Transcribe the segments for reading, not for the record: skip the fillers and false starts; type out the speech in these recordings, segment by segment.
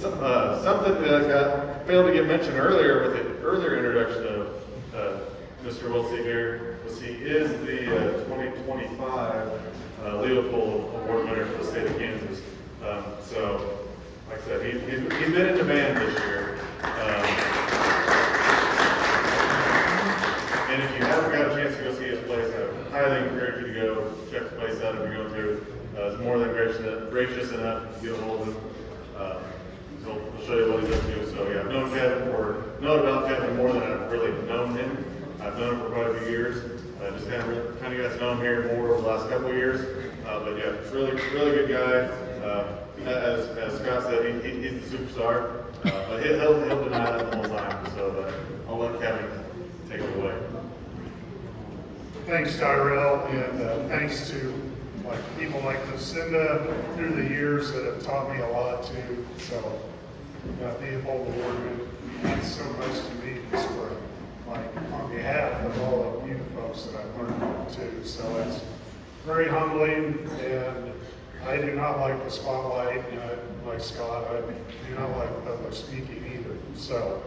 Something that failed to get mentioned earlier with the earlier introduction of Mr. Wiltse here was he is the 2025 Leopold Award winner for the state of Kansas. So, like I said, he's been in demand this year. And if you haven't got a chance to go see his place, I highly encourage you to go check the place out if you're going through. It's more than gracious enough to get a hold of him. He'll show you what he's up to. So yeah, I've known about Kevin more than I've really known him. I've known him for quite a few years. Just kind of got to know him here more over the last couple of years. But yeah, really good guy. As Scott said, he's the superstar. But he'll deny that the whole time. So I'll let Kevin take it away. Thanks, Tyrell, and thanks to people like Lucinda through the years that have taught me a lot too. So, Leopold Award means so much to me just for, on behalf of all of you folks that I've learned from too. So it's very humbling, and I do not like the spotlight, like Scott. I do not like public speaking either. So,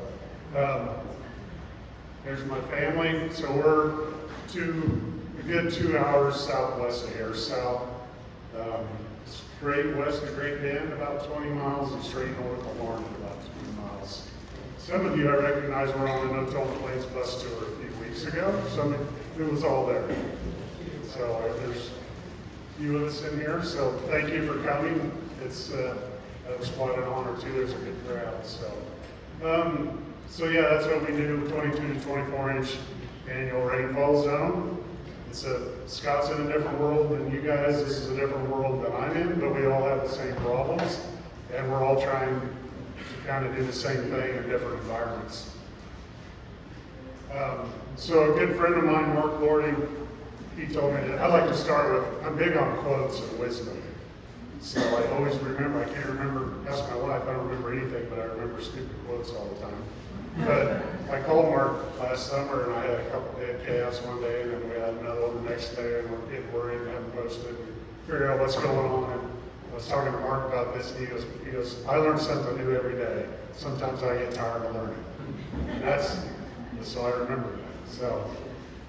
there's my family. So we're a good 2 hours southwest of here, straight west of Great Bend, about 20 miles, and straight north of Lauren, about 20 miles. Some of you I recognize were on the No Toll Plains bus tour a few weeks ago. It was all there. So there's a few of us in here, so thank you for coming. That was quite an honor too. There's a good crowd. So yeah, that's what we do, 22 to 24 inch annual rainfall zone. Scott's in a different world than you guys. This is a different world than I'm in, but we all have the same problems, and we're all trying to kind of do the same thing in different environments. So a good friend of mine, Mark Lordy, he told me that I'd like to start with, I'm big on quotes and wisdom. So I always remember, I can't remember, that's my life, I don't remember anything, but I remember stupid quotes all the time. But I called Mark last summer, and I had a couple dead calves one day, and then we had another one the next day, and we're getting worried and haven't posted and figure out what's going on. And I was talking to Mark about this, and he goes, I learn something new every day. Sometimes I get tired of learning. And so I remember that. So,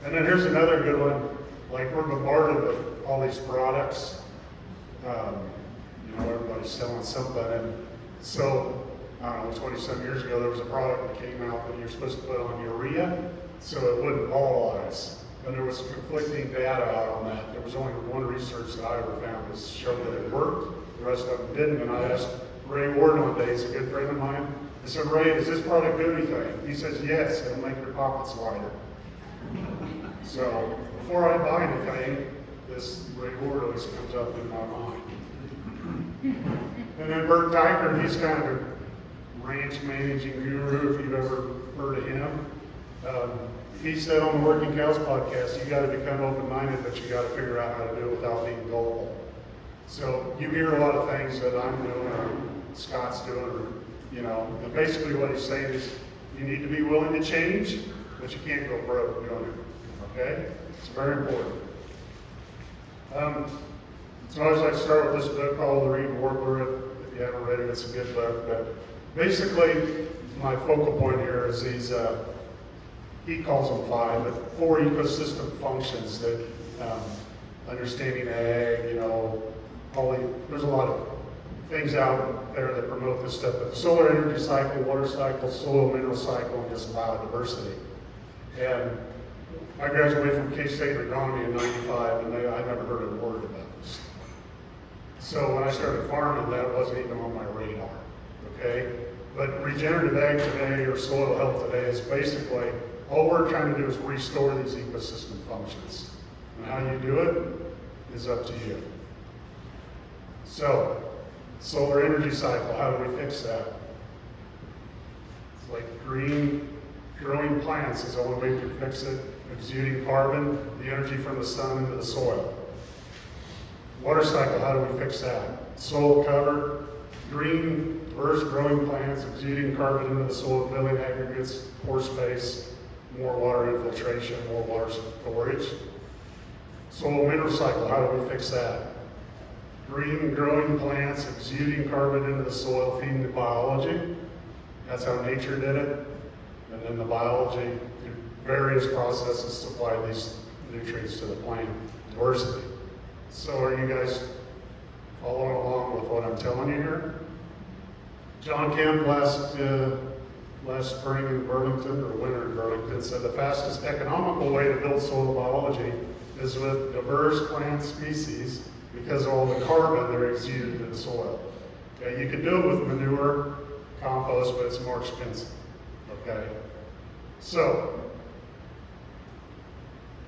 and then here's another good one. Like, we're bombarded with all these products. Everybody's selling something, and so I don't know, 20-some years ago, there was a product that came out that you're supposed to put on urea so it wouldn't volatilize. And there was conflicting data out on that. There was only one research that I ever found that showed that it worked. The rest of them didn't. And I asked Ray Ward one day, he's a good friend of mine. I said, Ray, does this product do anything? He says, yes, it'll make your pockets lighter. So before I buy anything, this Ray Ward always comes up in my mind. And then Bert Diker, he's kind of a ranch managing guru, if you've ever heard of him. He said on the Working Cows podcast, you got to become open-minded, but you got to figure out how to do it without being gullible. So you hear a lot of things that I'm doing or Scott's doing, and basically what he's saying is you need to be willing to change, but you can't go broke doing it. Okay? It's very important. So I always like to start with this book called The Reed Warbler. If you haven't read it, it's a good book. But basically, my focal point here is these, he calls them 5, but 4 ecosystem functions that understanding ag, there's a lot of things out there that promote this stuff. But the solar energy cycle, water cycle, soil mineral cycle, and just biodiversity. And I graduated from K-State agronomy in '95, and I never heard a word about this. So when I started farming, that wasn't even on my radar, okay? But regenerative ag today, or soil health today, is basically, all we're trying to do is restore these ecosystem functions. And how you do it is up to you. So, solar energy cycle, how do we fix that? It's like growing plants is the only way we can fix it. Exuding carbon, the energy from the sun into the soil. Water cycle, how do we fix that? Soil cover, green, diverse growing plants, exuding carbon into the soil, building aggregates, pore space, more water infiltration, more water storage. Soil mineral cycle, how do we fix that? green and growing plants, exuding carbon into the soil, feeding the biology. That's how nature did it. And then the biology, through various processes, supply these nutrients to the plant, diversity. So are you guys following along with what I'm telling you here? John Kemp last spring in Burlington, or winter in Burlington, said the fastest economical way to build soil biology is with diverse plant species because of all the carbon that are exuded into the soil. Okay, you can do it with manure, compost, but it's more expensive. Okay, so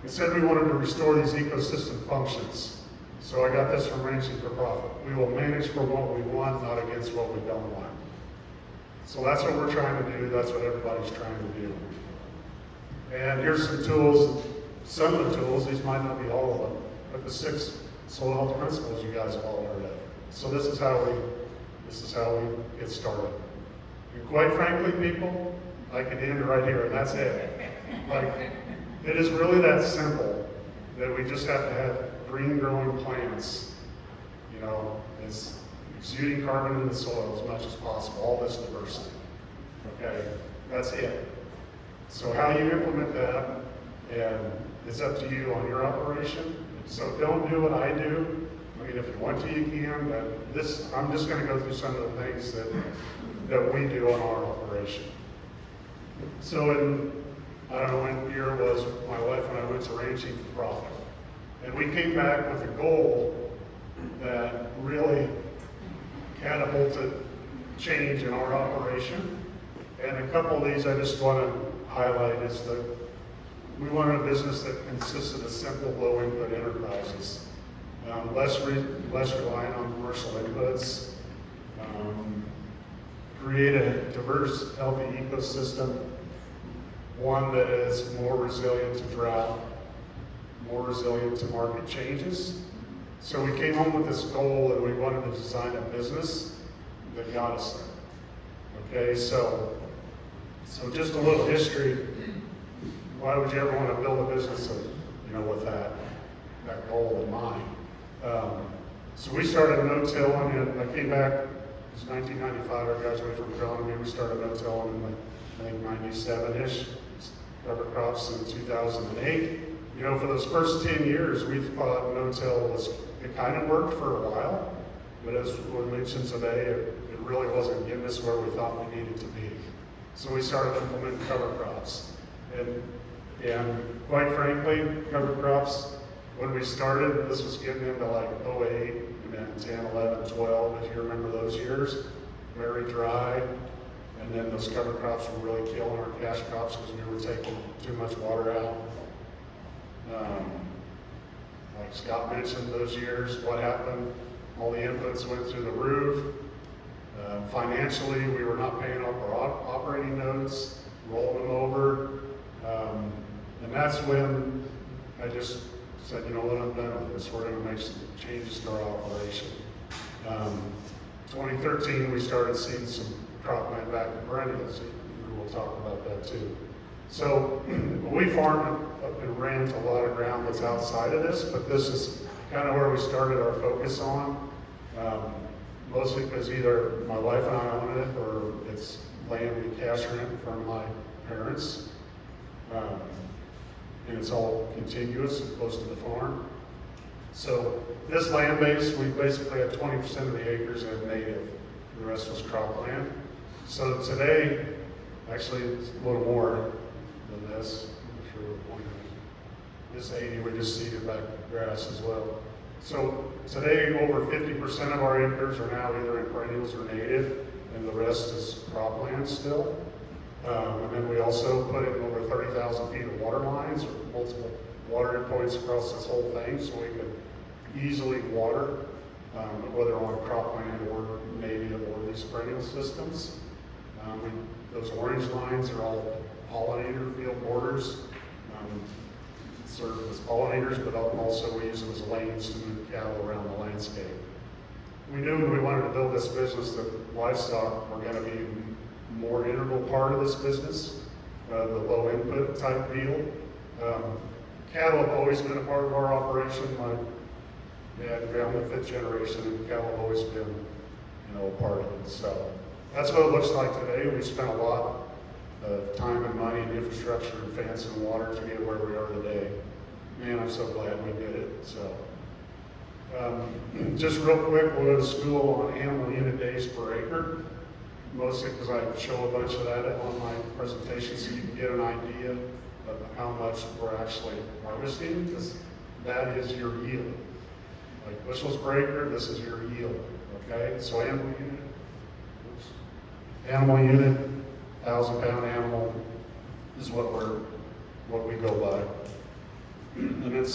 we said we wanted to restore these ecosystem functions. So I got this from Ranching for Profit. We will manage for what we want, not against what we don't want. So that's what we're trying to do. That's what everybody's trying to do. And here's some tools. Some of the tools, these might not be all of them, but the 6 soil health principles you guys have all heard of. So this is how we get started. And quite frankly, people, I can end right here, and that's it. Like, it is really that simple that we just have to have green growing plants, you know, is exuding carbon in the soil as much as possible, all this diversity. Okay, that's it. So how you implement that, and it's up to you on your operation. So don't do what I do. I mean, if you want to, you can, but I'm just gonna go through some of the things that we do on our operation. So I don't know when year it was, my wife and I went to Ranching for Profit. And we came back with a goal that really catapulted change in our operation. And a couple of these I just want to highlight is that we wanted a business that consisted of simple, low input enterprises, less reliant on commercial inputs, create a diverse, healthy ecosystem, one that is more resilient to drought, more resilient to market changes. So we came home with this goal and we wanted to design a business that got us there. Okay, so just a little history. Why would you ever want to build a business with that goal in mind? So we started no-tilling, and I came back, it was 1995, I graduated from agronomy. We started no-tilling in I think 97-ish, cover crops in 2008. You know, for those first 10 years, we thought no-till it kind of worked for a while, but as we mentioned today, it really wasn't getting us where we thought we needed to be. So we started implementing cover crops. And quite frankly, cover crops, when we started, this was getting into like 08, and then 10, 11, 12, if you remember those years, very dry. And then those cover crops were really killing our cash crops because we were taking too much water out. Like Scott mentioned, those years, what happened? All the inputs went through the roof. Financially, we were not paying off our operating notes, rolling them over. And that's when I just said, you know what, I'm done with this. We're going to make some changes to our operation. 2013, we started seeing some crop land back in perennials. We'll talk about that too. So we farmed and ran to a lot of ground that's outside of this, but this is kind of where we started our focus on. Mostly because either my wife and I own it, or it's land we cash rent from my parents. And it's all contiguous and close to the farm. So this land base, we basically have 20% of the acres as native. The rest was cropland. So today, actually it's a little more than this. I'm sure we're pointing at this 80, we just seeded back grass as well. So today, over 50% of our acres are now either in perennials or native, and the rest is cropland still. And then we also put in over 30,000 feet of water lines, or multiple water endpoints across this whole thing, so we could easily water, whether on cropland or native or these perennial systems. Those orange lines are all pollinator field borders. Serve as pollinators, but also we use them as lanes to move cattle around the landscape. We knew when we wanted to build this business that livestock were going to be a more integral part of this business, the low input type deal. Cattle have always been a part of our operation. And I'm the fifth generation, and cattle have always been, a part of it. So that's what it looks like today. We spent a lot of time and money and infrastructure and fence and water to get where we are today. Man, I'm so glad we did it. So just real quick, we'll go to school on animal unit days per acre, mostly because I show a bunch of that on my presentation so you can get an idea of how much we're actually harvesting, because that is your yield. Like bushels per acre, this is your yield, okay? So animal unit, 1,000-pound animal is what we go by. And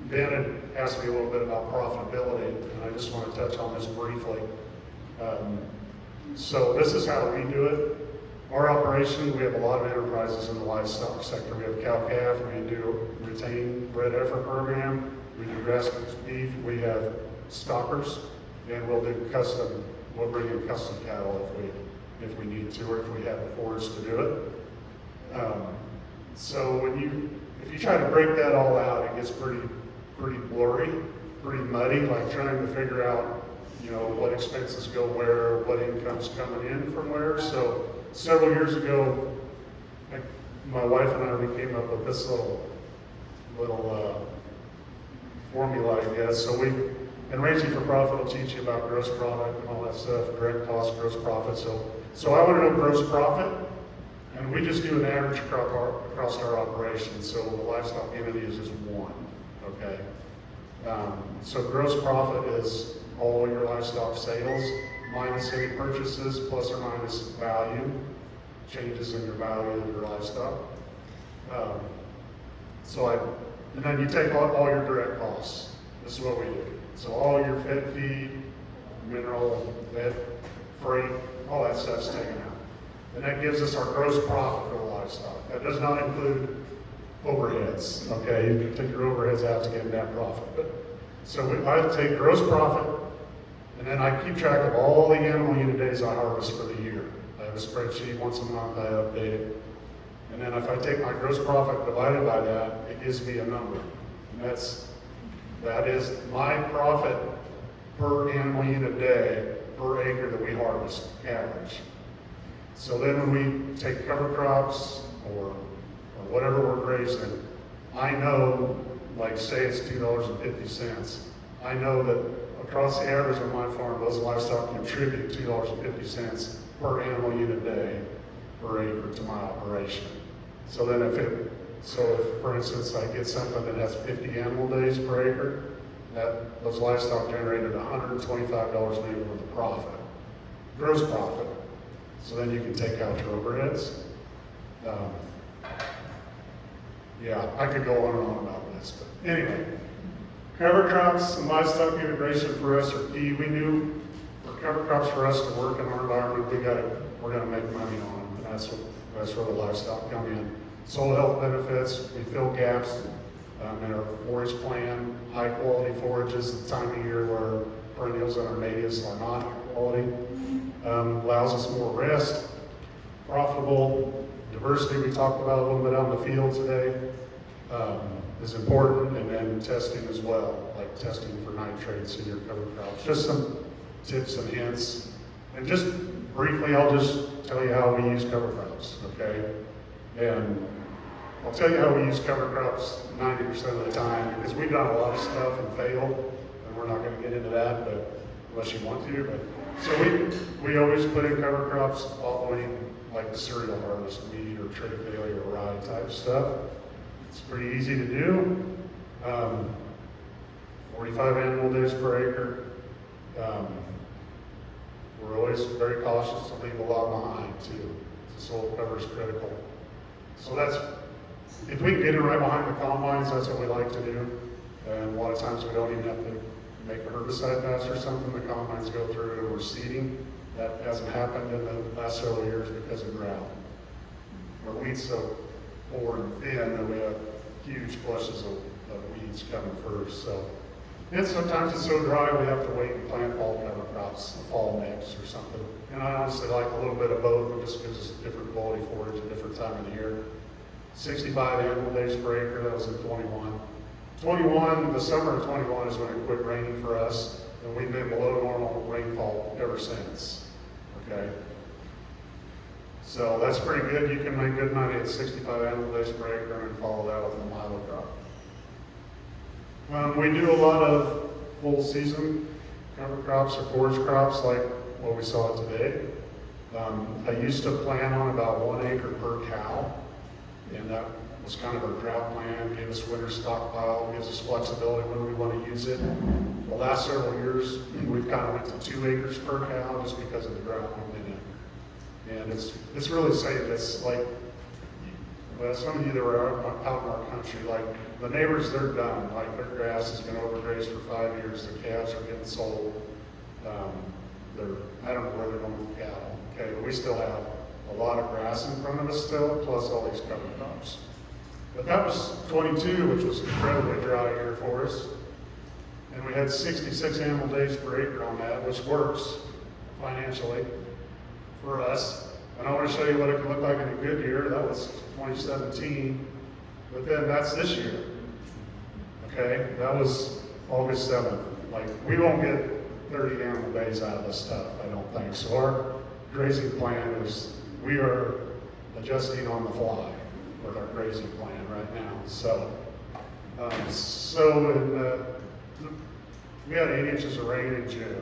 Ben had asked me a little bit about profitability, and I just want to touch on this briefly. So this is how we do it. Our operation, we have a lot of enterprises in the livestock sector. We have cow-calf, we do retained bred heifer program, we do grass-fed beef, we have stockers, and we'll bring in custom cattle if we need to, or if we have the forage to do it. So if you try to break that all out, it gets pretty blurry, pretty muddy, like trying to figure out, what expenses go where, what income's coming in from where. So several years ago, my wife and I, we came up with this little formula, I guess. So and Ranging for Profit will teach you about gross product and all that stuff, direct cost, gross profit. So I want to know gross profit, and we just do an average across our operation. So the livestock entity is just one, okay? So gross profit is all your livestock sales minus any purchases plus or minus value, changes in your value of your livestock. And then you take all your direct costs. This is what we do. So all your fed feed, mineral, vet, freight, all that stuff's taken out. And that gives us our gross profit for the livestock. That does not include overheads, okay? You can take your overheads out to get net profit. So I take gross profit, and then I keep track of all the animal unit days I harvest for the year. I have a spreadsheet, once a month I update it. And then if I take my gross profit divided by that, it gives me a number. And that is my profit per animal unit day, per acre that we harvest, average. So then when we take cover crops or whatever we're grazing, I know, like say it's $2.50, I know that across the average of my farm, those livestock contribute $2.50 per animal unit day per acre to my operation. So then if for instance I get something that has 50 animal days per acre, those livestock generated $125 an acre worth of profit, gross profit. So then you can take out your overheads. Yeah, I could go on and on about this, but anyway, cover crops and livestock integration for us are key. We knew for cover crops for us to work in our environment, we're going to make money on them, and that's where the livestock come in. Soil health benefits, we fill gaps in our forage plan, high quality forages, the time of year where perennials and our natives are not high quality, allows us more rest, profitable, diversity we talked about a little bit out in the field today is important, and then testing as well, like testing for nitrates in your cover crops. Just some tips and hints. And just briefly, I'll just tell you how we use cover crops, okay? And I'll tell you how we use cover crops 90% of the time, because we've done a lot of stuff and failed, and we're not going to get into that, but unless you want to. But so we always put in cover crops following like the cereal harvest, wheat or trait failure or rye type stuff. It's pretty easy to do. 45 animal days per acre. We're always very cautious to leave a lot behind too. The soil cover is critical. So if we can get it right behind the combines, that's what we like to do. And a lot of times we don't even have to make a herbicide pass or something. The combines go through and we're seeding. That hasn't happened in the last several years because of drought. Our wheat's so poor and thin that we have huge flushes of weeds coming first. And sometimes it's so dry we have to wait and plant fall cover crops, a fall mix or something. And I honestly like a little bit of both. It just gives us different quality forage at different time of the year. 65 animal days per acre, that was in 21. 21, the summer of 21 is when it quit raining for us, and we've been below normal rainfall ever since, okay? So that's pretty good. You can make good money at 65 animal days per acre and follow that with a milo crop. We do a lot of full season cover crops or forage crops like what we saw today. I used to plan on about 1 acre per cow, and that was kind of our drought plan, gave us winter stockpile, gives us flexibility when we want to use it. The last several years, we've kind of went to 2 acres per cow just because of the drought we've been in. And it's really safe. It's like, well, some of you that were out in our country, like the neighbors, they're done. Like their grass has been overgrazed for 5 years. The calves are getting sold. I don't know where they're going with the cattle. Okay, but we still have a lot of grass in front of us still, plus all these cover crops. But that was 22, which was an incredibly dry year for us. And we had 66 animal days per acre on that, which works financially for us. And I want to show you what it can look like in a good year. That was 2017. But then that's this year. Okay, that was August 7th. Like, we won't get 30 animal days out of this stuff, I don't think. So our grazing plan is, we are adjusting on the fly with our grazing plan right now. So, we had 8 inches of rain in June.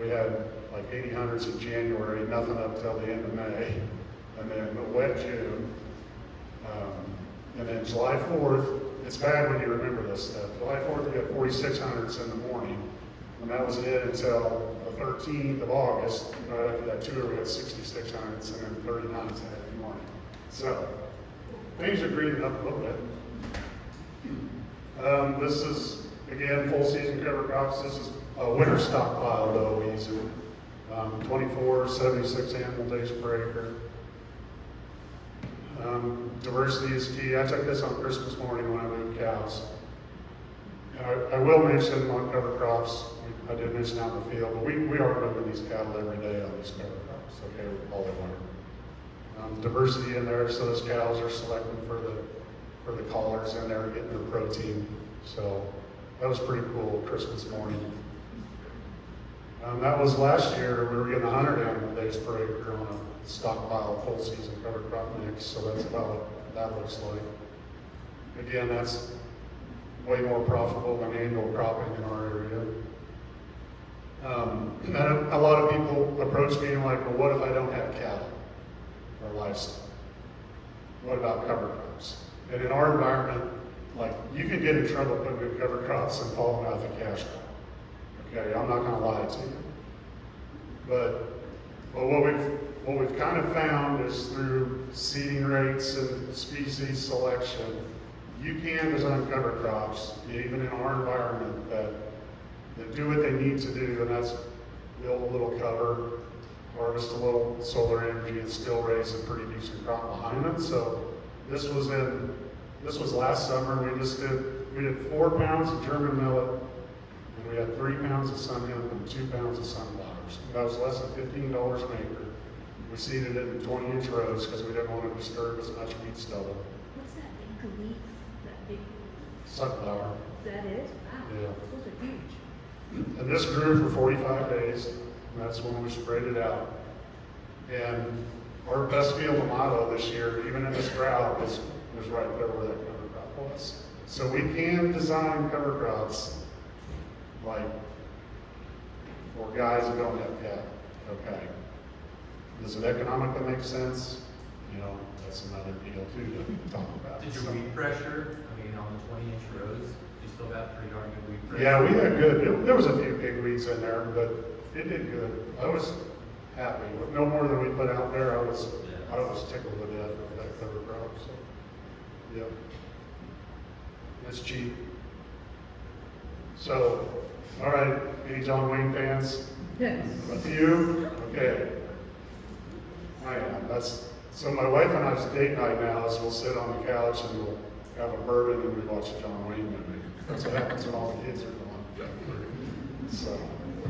We had like 80 hundredths in January, nothing up till the end of May, and then a wet June. And then July 4th, it's bad when you remember this stuff. July 4th, we had 46 hundredths in the morning, and that was it until the 13th of August. Right after that tour, we had 66 hundredths and then 39 in the morning. So, things are greening up a little bit. This is, again, full season cover crops. This is a winter stockpile though, we use it. 24, 76 animal days per acre. Diversity is key. I took this on Christmas morning when I moved cows. And I will mention on cover crops, I did mention out in the field, but we are moving these cattle every day on these cover crops, okay, all they want. Diversity in there, so those cows are selecting for the collars in there, getting their protein. So that was pretty cool Christmas morning. That was last year, we were getting 100 animal days per acre on a stockpile full season cover crop mix, so that's about what that looks like. Again, that's way more profitable than annual cropping in our area. And a lot of people approach me and like, well, what if I don't have cattle or livestock? What about cover crops? And in our environment, like, you can get in trouble putting in cover crops and falling out the cash crop. Okay, I'm not gonna lie to you. But what we've kind of found is through seeding rates and species selection, you can design cover crops, even in our environment, that do what they need to do, and that's build a little cover, harvest a little solar energy, and still raise a pretty decent crop behind it. So this was last summer. We did 4 pounds of German millet, and we had 3 pounds of sun hemp and 2 pounds of sunflowers. That was less than $15 an acre. We seeded it in 20-inch rows because we didn't want to disturb as much wheat stubble. What's that big leaf? That big Sunflower. that is? Wow. Yeah. Those are huge. And this grew for 45 days, and that's when we sprayed it out. And our best field of motto this year, even in this drought, was right there where that cover crop was. So we can design cover crops like for guys that don't have cattle. Okay. Does it economically make sense? You know, that's another deal too to talk about. Did your weed pressure, I mean, on the 20-inch rows, you still got pretty darn good weed pressure? Yeah, we had good. There was a few big weeds in there, but it did good. I was happy. With no more than we put out there, I was tickled to death with that cover crop. So, yeah, it's cheap. So, all right, any John Wayne fans? Yes. A few? Okay. So my wife and I's date night now is we'll sit on the couch and we'll have a bourbon and we watch a John Wayne movie. That's what happens when all the kids are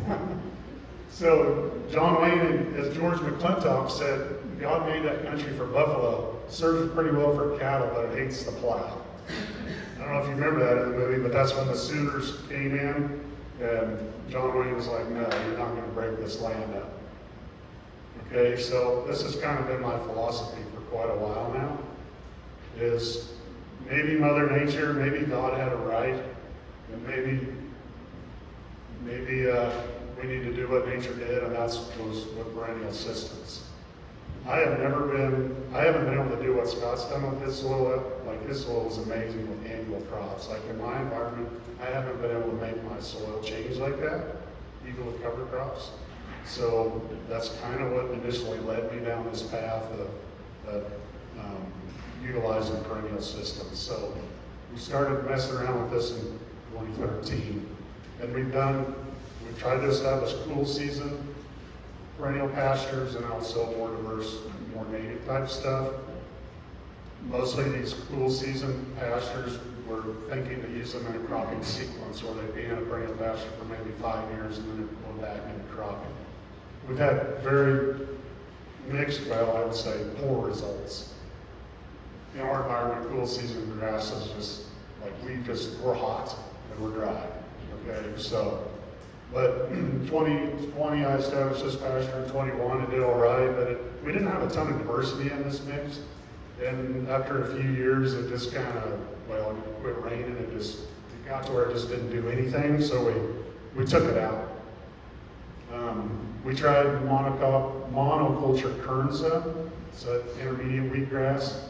gone. So John Wayne, as George McClintock said, God made that country for buffalo. Serves pretty well for cattle, but it hates the plow. I don't know if you remember that in the movie, but that's when the Sooners came in, and John Wayne was like, no, you're not gonna break this land up. Okay, so this has kind of been my philosophy for quite a while now, is maybe Mother Nature, maybe God had it right, and maybe we need to do what nature did, and that's was with perennial systems. I haven't been able to do what Scott's done with his soil. Like his soil is amazing with annual crops. Like in my environment, I haven't been able to make my soil change like that, even with cover crops. So that's kind of what initially led me down this path of utilizing perennial systems. So we started messing around with this in 2013, and we've tried to establish cool season perennial pastures and also more diverse, more native type stuff. Mostly these cool season pastures, we're thinking to use them in a cropping sequence where they'd be in a perennial pasture for maybe 5 years and then go back into cropping. We've had very mixed, well, I would say poor results. In our environment, cool season grass is just like we're hot and we're dry. Okay, so, but in 2020 I established this pasture. In 21 it did all right, but we didn't have a ton of diversity in this mix. And after a few years, it just kind of, well, it quit raining. It got to where it just didn't do anything. So we took it out. We tried monoculture kernza, it's an intermediate wheatgrass,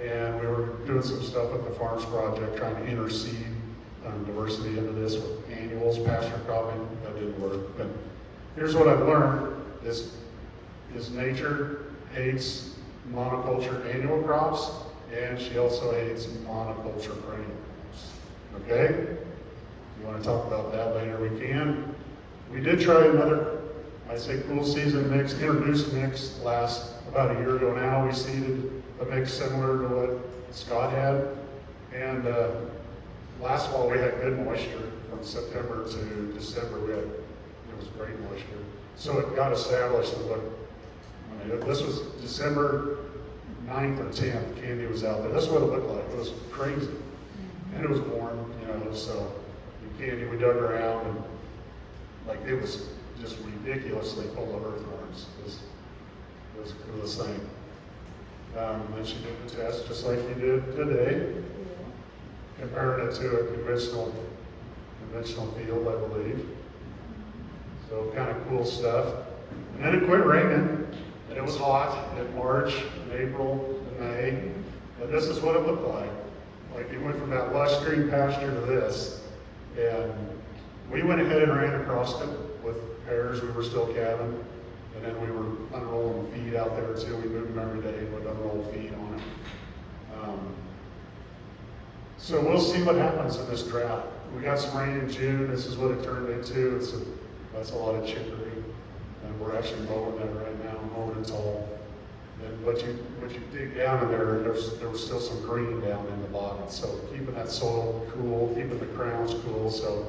and we were doing some stuff with the Farms Project trying to interseed diversity into this with annuals, pasture cropping. That didn't work. But here's what I've learned: is nature hates monoculture annual crops, and she also hates monoculture perennial crops. Okay? If you want to talk about that later, we can. We did try another, I say cool season mix, introduced mix about a year ago now. We seeded a mix similar to what Scott had. And last fall we had good moisture from September to December. It was great moisture. So it got established. This was December 9th or 10th. Candy was out there. That's what it looked like. It was crazy. And it was warm, so Candy, we dug around and it was just ridiculously full of earthworms. It was the coolest thing. Then she did the test just like you did today, comparing it to a conventional field, I believe. So kind of cool stuff. And then it quit raining, and it was hot in March, and April, and May. And this is what it looked like. Like it went from that lush green pasture to this. And we went ahead and ran across it with pears we were still calving. And then we were unrolling feed out there too. We moved them every day and would unroll feed on it. So we'll see what happens in this drought. We got some rain in June. This is what it turned into. That's a lot of chicory. And we're actually mowing that right now, mowing it all. And what you dig down in there was still some green down in the bottom. So keeping that soil cool, keeping the crowns cool. So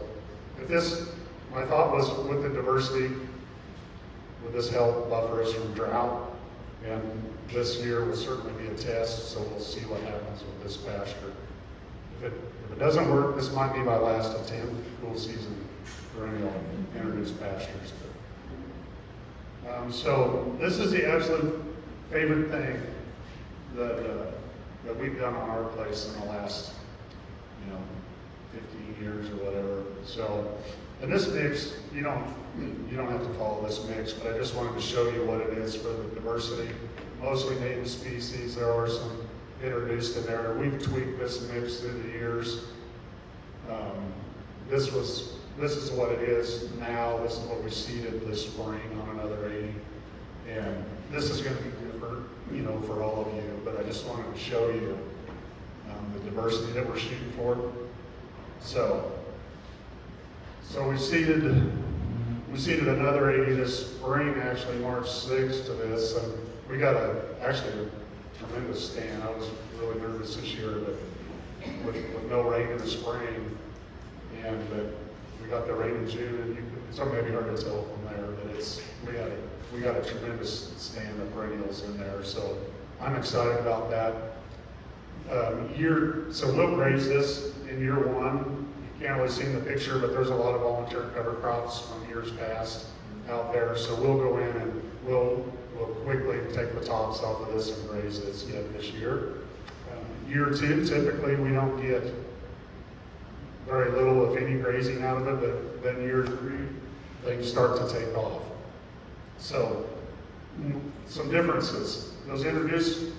my thought was with the diversity, would this help buffer us from drought? And this year will certainly be a test, so we'll see what happens with this pasture. If it doesn't work, this might be my last attempt at cool season perennial introduced pastures. So this is the absolute favorite thing that we've done on our place in the last 15 years or whatever. So, and this mix, you don't have to follow this mix, but I just wanted to show you what it is for the diversity. Mostly native species. There are some introduced in there. We've tweaked this mix through the years. This is what it is now. This is what we seeded this spring on another 80. And this is going to be different, for all of you, but I just wanted to show you the diversity that we're shooting for. So we seeded another 80 this spring, actually March 6th to this, and we got a tremendous stand. I was really nervous this year, but with no rain in the spring, and we got the rain in June, and it's maybe hard to tell from there, but we got a tremendous stand of perennials in there, so I'm excited about that. So we'll graze this in year one. You can't really see in the picture, but there's a lot of volunteer cover crops from years past out there. So we'll go in and we'll quickly take the tops off of this and graze this yet this year. Year two, typically we don't get very little, if any, grazing out of it, but then year three, things start to take off. So, some differences. Those introduced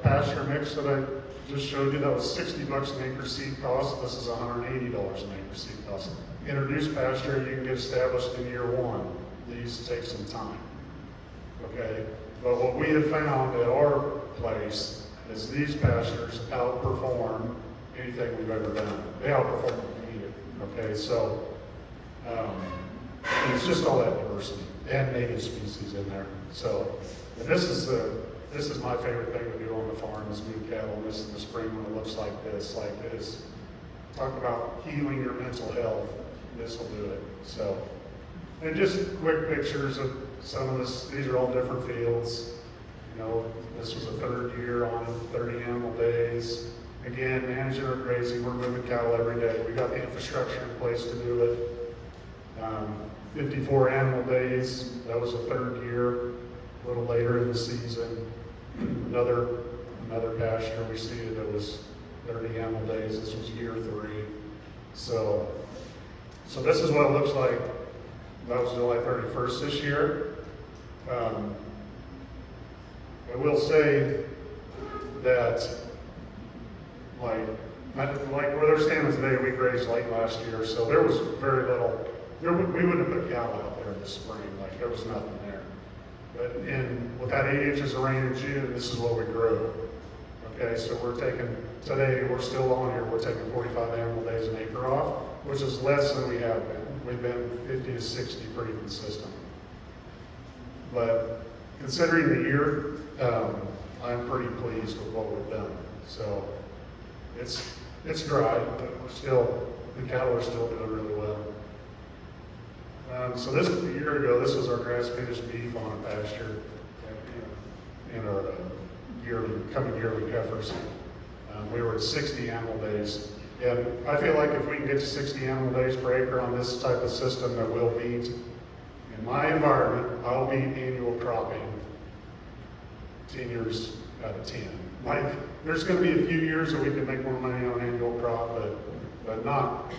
pasture mix that I just showed you, that was $60 an acre seed cost. This is $180 an acre seed cost. Introduced pasture, you can get established in year one. These take some time. Okay? But what we have found at our place is these pastures outperform anything we've ever done. They outperform the community. Okay? So, and it's just all that diversity and native species in there. So, and this is my favorite thing to do on the farm is move cattle. And this in the spring when it looks like this, like it is. Talk about healing your mental health. This will do it. So, and just quick pictures of some of this. These are all different fields. You know, this was a third year on 30 animal days. Again, managing our grazing. We're moving cattle every day. We got the infrastructure in place to do it. 54 animal days, that was a third year. A little later in the season, another pasture we seeded that was 30 animal days. This was year 3. So this is what it looks like. That was July 31st this year. I will say that like where they're standing today, we grazed late last year, so there was very little. We wouldn't have put cattle out there this spring, like there was nothing there. But with that 8 inches of rain in June, this is what we grew. Okay, so today we're still on here, we're taking 45 animal days an acre off, which is less than we have been. We've been 50 to 60 pretty consistent. But considering the year, I'm pretty pleased with what we've done. So it's dry, but the cattle are still doing really well. So this was a year ago. This was our grass-finished beef on a pasture in our coming yearly heifers. We were at 60 animal days. And I feel like if we can get to 60 animal days per acre on this type of system that we'll meet, in my environment, I'll be annual cropping 10 years out of 10. Like, there's going to be a few years that we can make more money on annual crop, but not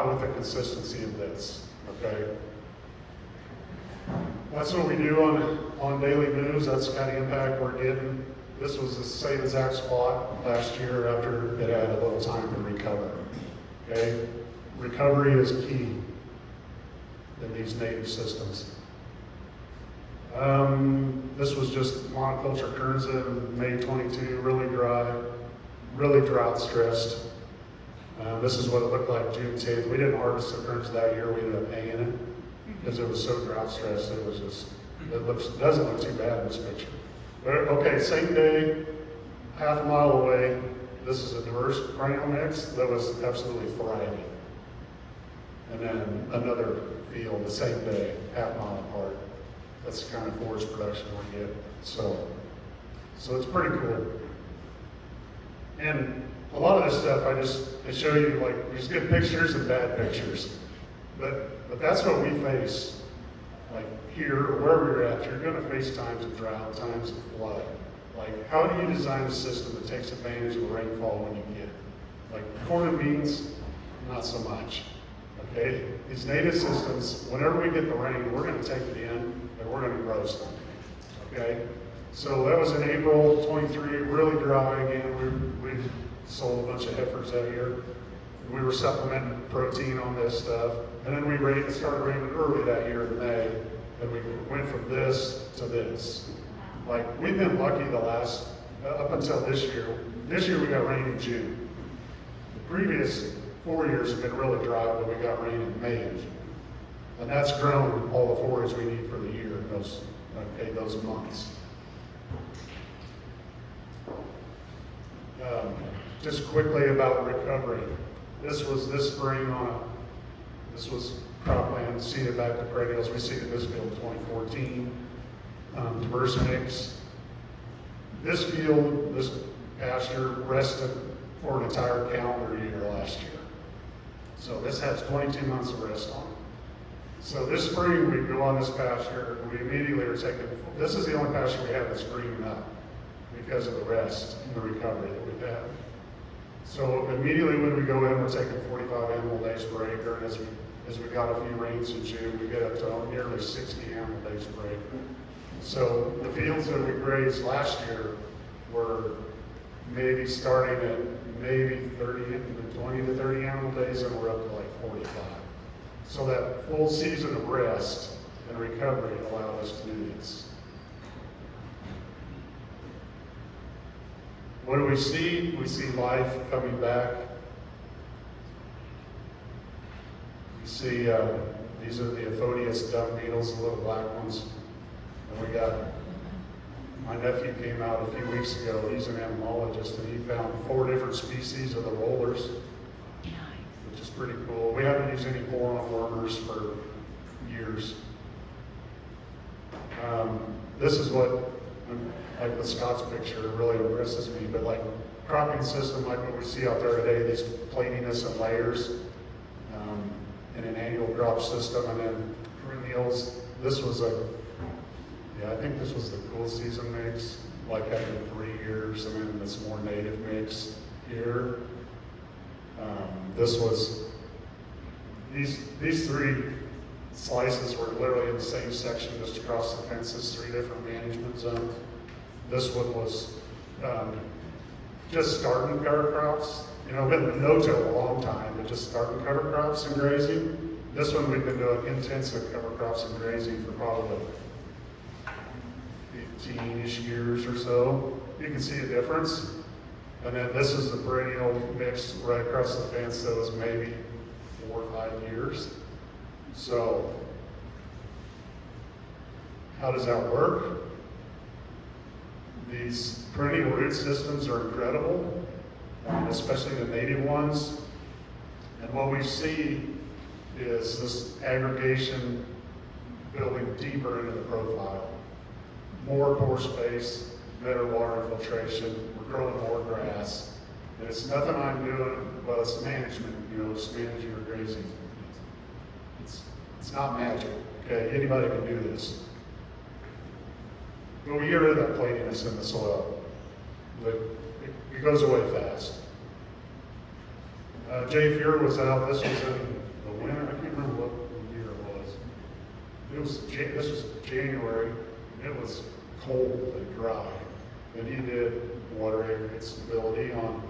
with the consistency of this, okay? That's what we do on daily moves. That's the kind of impact we're getting. This was the same exact spot last year after it had a little time to recover. Okay? Recovery is key in these native systems. This was just monoculture Kernza in May 22, really drought stressed. This is what it looked like June 10th. We didn't harvest the Kernza that year. We ended up paying it because it was so drought stressed. It doesn't look too bad in this picture. But, okay, same day, half a mile away, this is a diverse perennial mix that was absolutely thriving. And then another field the same day, half a mile apart. That's the kind of forage production we get. So it's pretty cool. And a lot of this stuff, I show you like these good pictures and bad pictures. But that's what we face. Like here or wherever you're at, you're going to face times of drought, times of flood. Like how do you design a system that takes advantage of the rainfall when you get it? Like corn and beans, not so much. Okay? These native systems, whenever we get the rain, we're going to take it in and we're going to grow something. Okay? So that was in April 23, really dry again. We sold a bunch of heifers that year. We were supplementing protein on this stuff. And then it started raining early that year in May. And we went from this to this. Like, we've been lucky up until this year. This year we got rain in June. The previous 4 years have been really dry, but we got rain in May and June. And that's grown all the forage we need for the year in those months. Just quickly about recovery. This was this spring this was cropland seeded back to perennials. We seeded this field in 2014. Diverse mix. This field, pasture rested for an entire calendar year last year. So this has 22 months of rest on it. So this spring, we go on this pasture, and we immediately are taking, this is the only pasture we have that's greening up because of the rest and the recovery that we've had. So immediately when we go in, we're taking 45 animal days per acre, and as we got a few rains in June, we get up to nearly 60 animal days per acre. So the fields that we grazed last year were maybe starting at maybe 20 to 30 animal days, and we're up to like 45. So that full season of rest and recovery allowed us to do this. What do we see? We see life coming back. We see these are the Aphodius dung beetles, the little black ones. And we got, my nephew came out a few weeks ago, he's an entomologist, and he found 4 different species of the rollers, which is pretty cool. We haven't used any boron wormers for years. This is what, like the Scott's picture, really impresses me, but like cropping system, like what we see out there today, these platiness and layers, in an annual crop system, and then perennials. This was I think this was the cool season mix, like having 3 years, and then this more native mix here. This was, these 3 slices were literally in the same section just across the fences, 3 different management zones. This one was just starting cover crops. You know, we've been no-till a long time, but just starting cover crops and grazing. This one we've been doing intensive cover crops and grazing for probably 15-ish years or so. You can see a difference. And then this is the perennial mix right across the fence that was maybe 4 or 5 years. So, how does that work? These perennial root systems are incredible, especially the native ones. And what we see is this aggregation building deeper into the profile. More pore space, better water infiltration, we're growing more grass. And it's nothing I'm doing, well, it's management, you know, just managing your grazing. It's not magic, okay? Anybody can do this. But we get rid of that platiness in the soil. It goes away fast. Jay Fuhrer was out, this was in the winter, I can't remember what year it was. This was January, it was cold and dry. And he did water aggregate stability on,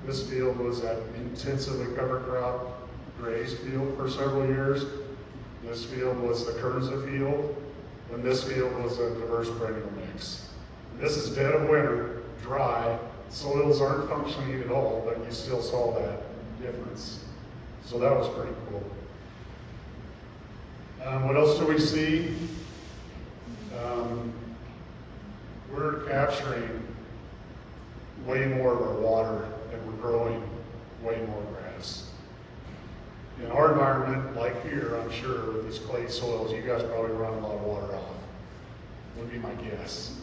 this field was that intensively cover crop grazed field for several years. This field was the Kernza field, and this field was a diverse perennial mix. This is dead of winter, dry, soils aren't functioning at all, but you still saw that difference. So that was pretty cool. What else do we see? We're capturing way more of our water and we're growing way more grass. In our environment, like here, I'm sure with these clay soils, you guys probably run a lot of water off, would be my guess.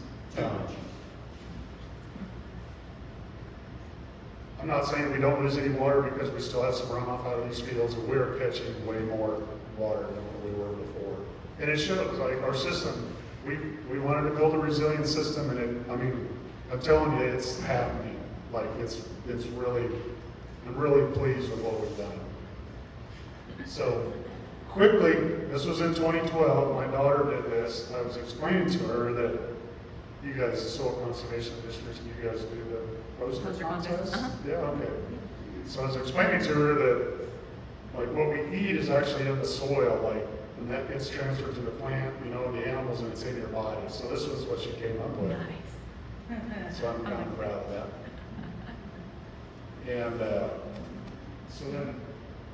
I'm not saying we don't lose any water because we still have some runoff out of these fields, but we're catching way more water than what we were before. And it shows, like our system, we wanted to build a resilient system, and I'm telling you, it's happening. Like it's really, I'm really pleased with what we've done. So quickly, this was in 2012, my daughter did this. I was explaining to her that you guys, the soil conservation district, you guys do the poster contest? Yeah, okay. So I was explaining to her that like what we eat is actually in the soil, like, and that gets transferred to the plant, you know, the animals, and it's in your body. So this was what she came up with. Nice. So I'm kind of proud of that. And so then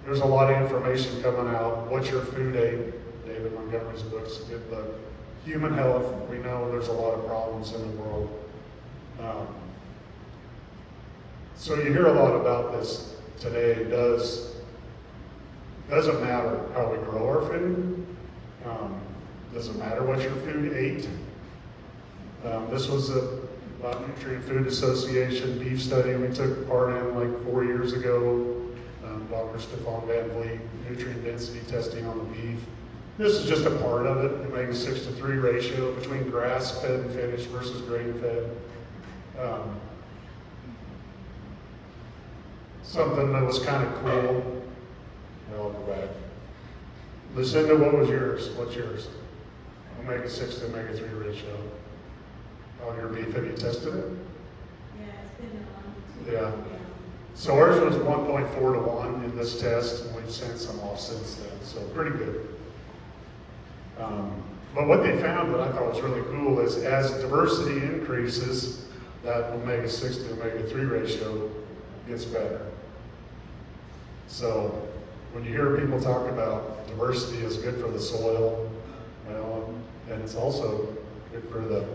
there's a lot of information coming out. What's your food aid? David Montgomery's book's a good book. Human health, we know there's a lot of problems in the world. So you hear a lot about this today. Doesn't matter how we grow our food. Doesn't matter what your food ate. This was about Nutrient Food Association beef study we took part in like 4 years ago. Dr. Stefan Van Vliet, nutrient density testing on the beef. This is just a part of it. We make a 6-to-3 ratio between grass-fed and finished versus grain-fed. Something that was kind of cool. I'll go back. Lucinda, what was yours? What's yours? Omega-6 to omega-3 ratio. On your beef, have you tested it? Yeah, it's been on. Yeah. So ours was 1.4 to 1 in this test, and we've sent some off since then, so pretty good. But what they found that I thought was really cool is as diversity increases, that omega-6 to omega-3 ratio gets better. So when you hear people talk about diversity is good for the soil, well, and it's also good for the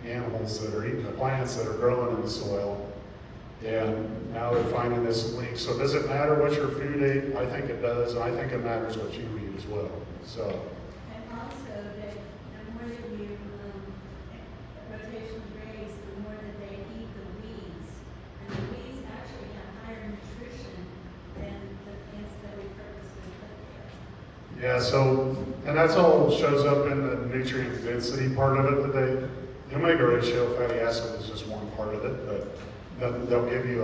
animals that are eating the plants that are growing in the soil. And now they're finding this link. So does it matter what your food ate? I think it does, and I think it matters what you eat as well. So. And also that the more that you rotation graze, the more that they eat the weeds. And the weeds actually have higher nutrition than the plants that we purposely put there. Yeah, so, and that's all shows up in the nutrient density part of it. The omega ratio fatty acid is just one part of it, but they'll give you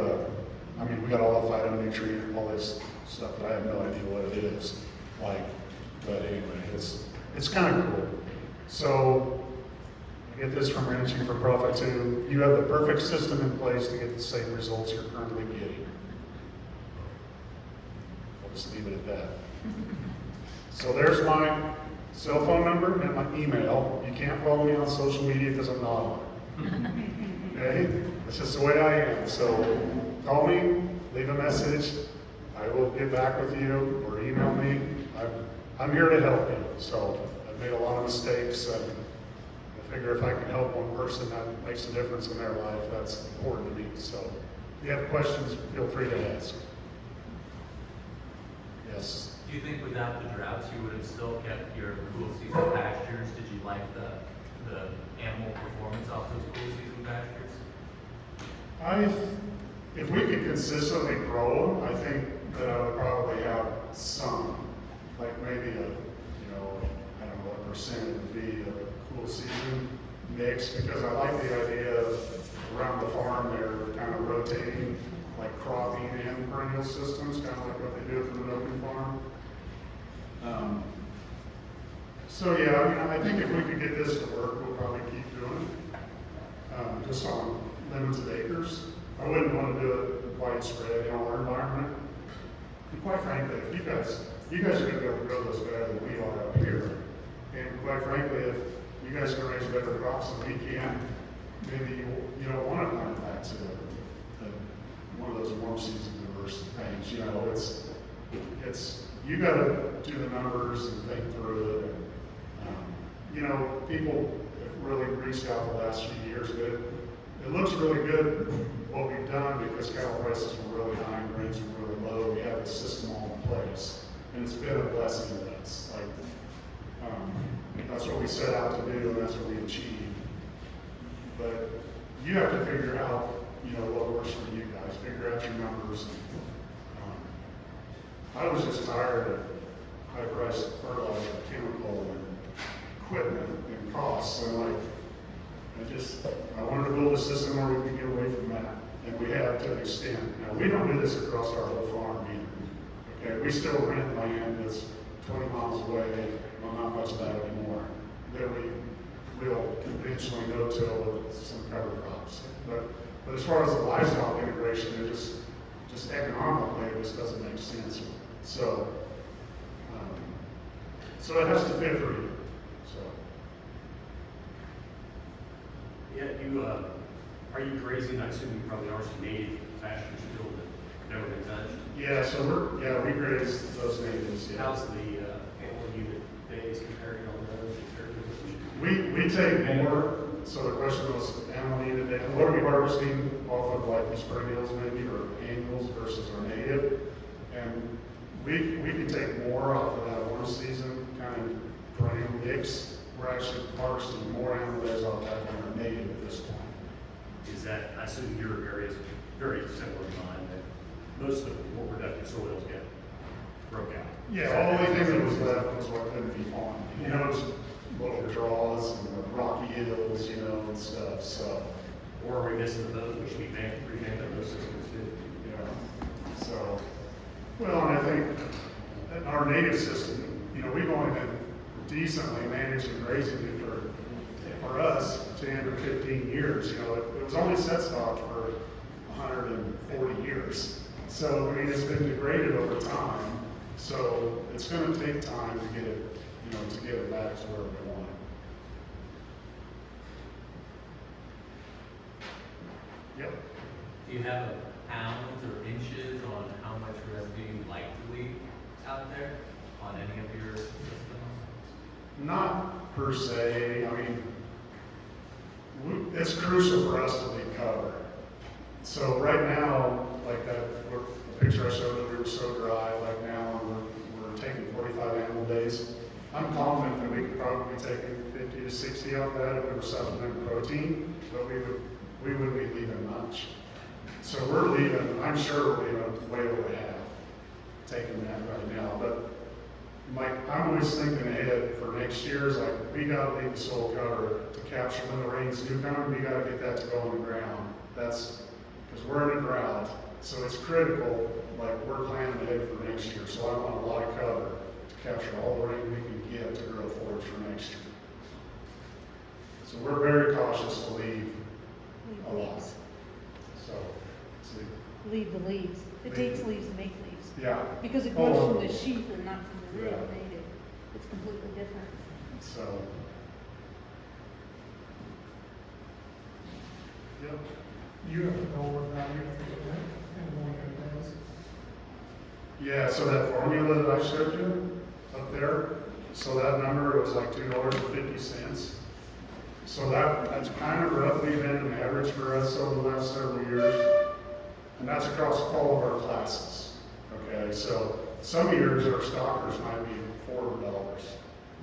I mean, we got all the phytonutrient, all this stuff, but I have no idea what it is. Like, but anyway, it's kind of cool. So, I get this from Ranching for Profit too. You have the perfect system in place to get the same results you're currently getting. I'll just leave it at that. So there's my cell phone number and my email. You can't follow me on social media because I'm not on it. Okay? That's just the way I am. So call me, leave a message. I will get back with you or email me. I'm here to help you. So I've made a lot of mistakes, and I figure if I can help one person, that makes a difference in their life. That's important to me. So if you have questions, feel free to ask. Yes. Do you think without the droughts, you would have still kept your cool season pastures? Did you like the animal performance off those cool season pastures? If we could consistently grow them, I think that I would probably have some, like maybe I don't know what percent it would be of a cool season mix, because I like the idea of around the farm they're kind of rotating, like cropping and perennial systems, kind of like what they do for the milking farm. So yeah, I mean, I think if we could get this to work, we'll probably keep doing it, just on limited acres. I wouldn't want to do it widespread in our environment. And quite frankly, if you guys are going to be able to grow those better than we are up here. And quite frankly, if you guys can raise better crops than we can, maybe you don't want to turn back to one of those warm season diverse things. You know, it's you got to do the numbers and think through it. You know, people have really reached out the last few years, but it looks really good what we've done because cattle prices were really high and grains were really low. We have a system all in place, and it's been a blessing to us. Like that's what we set out to do, and that's what we achieved. But you have to figure out, you know, what works for you guys. Figure out your numbers. I was just tired of high-priced fertilizer, chemical, and equipment and costs. And like, I wanted to build a system where we could get away from that, and we have to an extent. Now we don't do this across our whole farm either. Okay, we still rent land that's 20 miles away. Well, not much of that anymore. Then we'll conventionally no-till with some cover crops. But as far as the livestock integration, it just economically, it just doesn't make sense. So it has to fit for you. So. Yeah, are you grazing? I assume you probably are some native pastures still that never been touched. Yeah, so we graze those natives. Yeah. How's the animal unit days comparing on those? We take more. So the question was animal unit days. What are we harvesting off of, like these perennials maybe, or annuals versus our native? And we can take more off of that warm season kind of perennial mix. We're actually harvesting more animal days off that than our native at this point. assume your area is very similar to mine, that most of the more productive soils get broke out. Yeah, all the thing that was left was what couldn't be farmed. You know, it was little draws and the rocky hills, you know, and stuff, so, Or are we missing the boat? We should be revamping those systems too. you know, so. Well, and I think that our native system, you know, we've only been decently managing grazing it for us, 10 or 15 years, you know, it was only set stock for 140 years. So, I mean, it's been degraded over time, so it's gonna take time to get it, you know, to get it back to where we want it. Yep. Do you have pounds or inches on how much residue you'd like to leave out there on any of your systems? Not per se, I mean, it's crucial for us to leave cover. So right now, like the picture I showed that we were so dry, like now we're taking 45 animal days. I'm confident that we could probably be taking 50 to 60 off that if we were supplementing protein, but we wouldn't be leaving much. So we're leaving, I'm sure we're leaving way over half, taking that right now. But Mike, I'm always thinking ahead for next year's, like, we gotta leave the soil cover to capture when the rains do come, we gotta get that to go on the ground. That's, because we're in a drought, so it's critical, like, we're planning ahead for next year. So I want a lot of cover to capture all the rain we can get to grow forage for next year. So we're very cautious to leave a lot. So, see, Leave the leaves. It takes leaves to make leaves. yeah. Because it Oh, grows from the sheep and not from the real Yeah. native. It's completely different. So. Yep. You have a dollar value for the animal unit does. Yeah, so that formula that I showed you up there, so that number was like $2.50. So that's kind of roughly been an average for us over the last several years. And that's across all of our classes. Okay, so some years our stockers might be $4,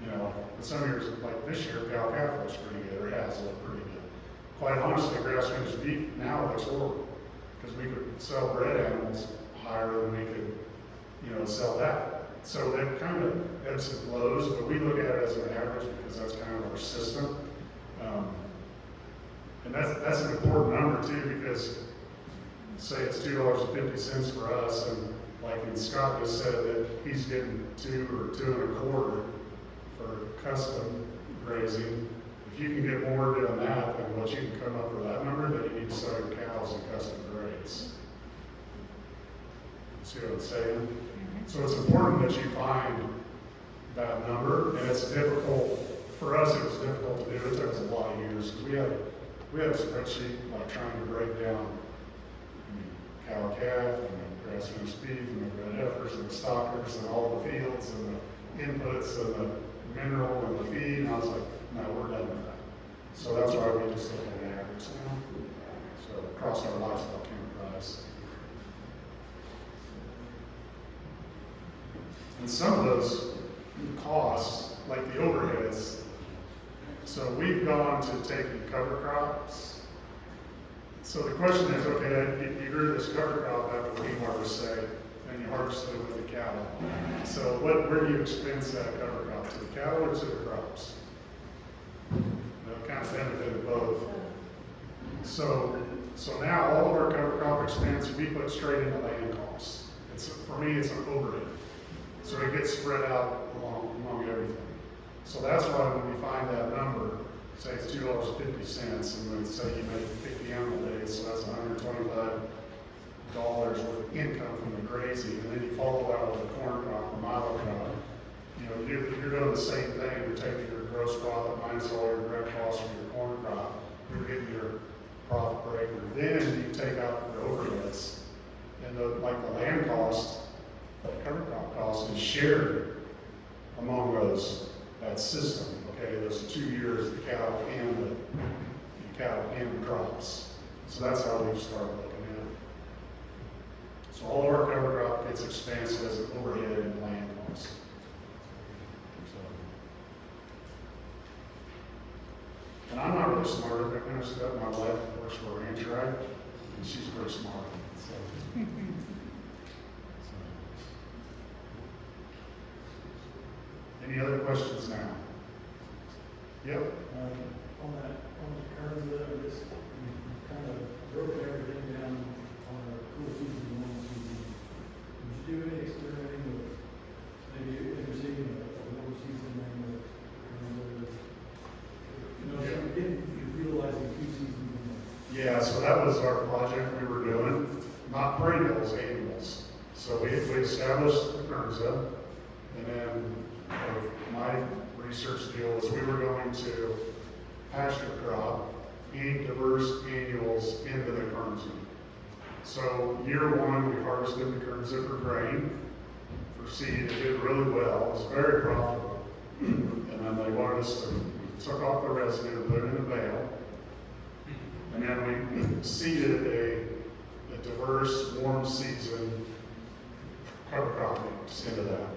you know, but some years, like this year, cow calf looks pretty good, or has looked pretty good. Quite honestly, grass finished beef now looks horrible, because we could sell bred animals higher than we could, you know, sell that. So that kind of ebbs and flows, but we look at it as an average because that's kind of our system. And that's an important number too, because say it's $2.50 for us, and like Scott just said that he's getting 2 or 2 1/4 for custom grazing. If you can get more doing that than what you can come up with that number, then you need to sell your cows in custom graze. See what I'm saying? So it's important that you find that number, and it's difficult, for us it was difficult to do, it took us a lot of years, because we had a spreadsheet like trying to break down cow calf, and the grass finished beef, and the red heifers, and the stockers, and all the fields, and the inputs, and the mineral, and the feed, and I was like, no, we're done with that. So that's why we just look at an average now, so across our livestock enterprise. And some of those costs, like the overheads, so we've gone to taking cover crops. So the question is, okay, you grew this cover crop after we harvest, say, and you harvested it with the cattle. So where do you expense that cover crop, to the cattle or to the crops? That kind of benefited both. So now all of our cover crop expense, we put straight into land costs. For me, it's an overhead. So it gets spread out among everything. So that's why when we find that number, say it's $2.50, and then say you make 50 animal days, so that's $125 worth of income from the grazing, and then you follow that with a corn crop or milo crop. You know, you're doing the same thing. You're taking your gross profit minus all your direct costs from your corn crop. You're getting your profit per acre. Then you take out your overheads, and the land cost, the cover crop cost is shared among that system, okay, those 2 years, the cattle and the crops. So that's how we've started looking at it. So all of our cover crop gets expensed as an overhead and land cost. So, and I'm not really pretty smart, that kind of stuff. My wife works for a ranch, right? And she's pretty smart, so. Any other questions now? Yep. On the current, this, you kind of broke everything down on a cool season and warm season. Would you do any experimenting with maybe interseeding a warm season and the so you're utilizing two seasons in there? Yeah, so that was our project we were doing, not perennials, annuals. So we established the Kernza, and then my research deal was we were going to pasture crop, eat diverse annuals into the Kernza. So year one, we harvested the Kernza for grain, for seed. It did really well. It was very profitable. And then they wanted us to, we took off the residue and put it in a bale. And then we seeded a diverse, warm season cover crop mix into that.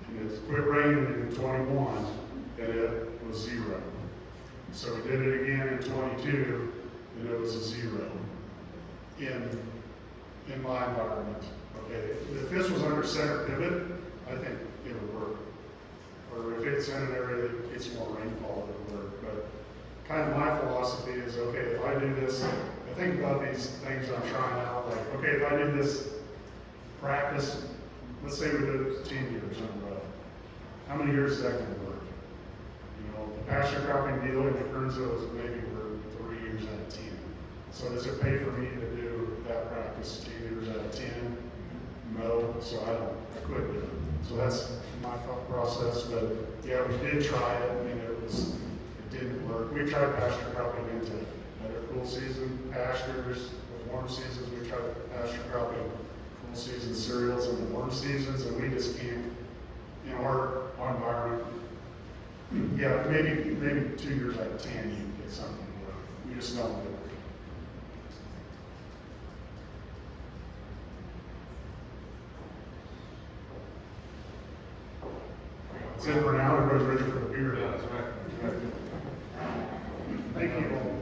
And it quit raining in 21, and it was 0. So we did it again in 22, and it was a 0 in my environment. Okay, if this was under center pivot, I think it would work. Or if it's in an area that gets more rainfall, it would work. But kind of my philosophy is, okay, if I do this, I think about these things I'm trying out, like, okay, if I do this practice, let's say we do it 10 years in a row, how many years is that going to work? You know, the pasture cropping deal in the Kernza was maybe we're 3 years out of 10. So does it pay for me to do that practice 10 years out of 10? No, so I quit doing it. So that's my thought process, but yeah, we did try it, and it didn't work. We tried pasture cropping into other cool season pastures, with warm seasons, we tried pasture cropping cool season cereals in the warm seasons, and we just can't, in our environment, yeah, maybe 2 years out of 10 you can get something to work. We just don't do it. That's it for now. Everybody's ready for the beer. Yeah, that's right. Thank you.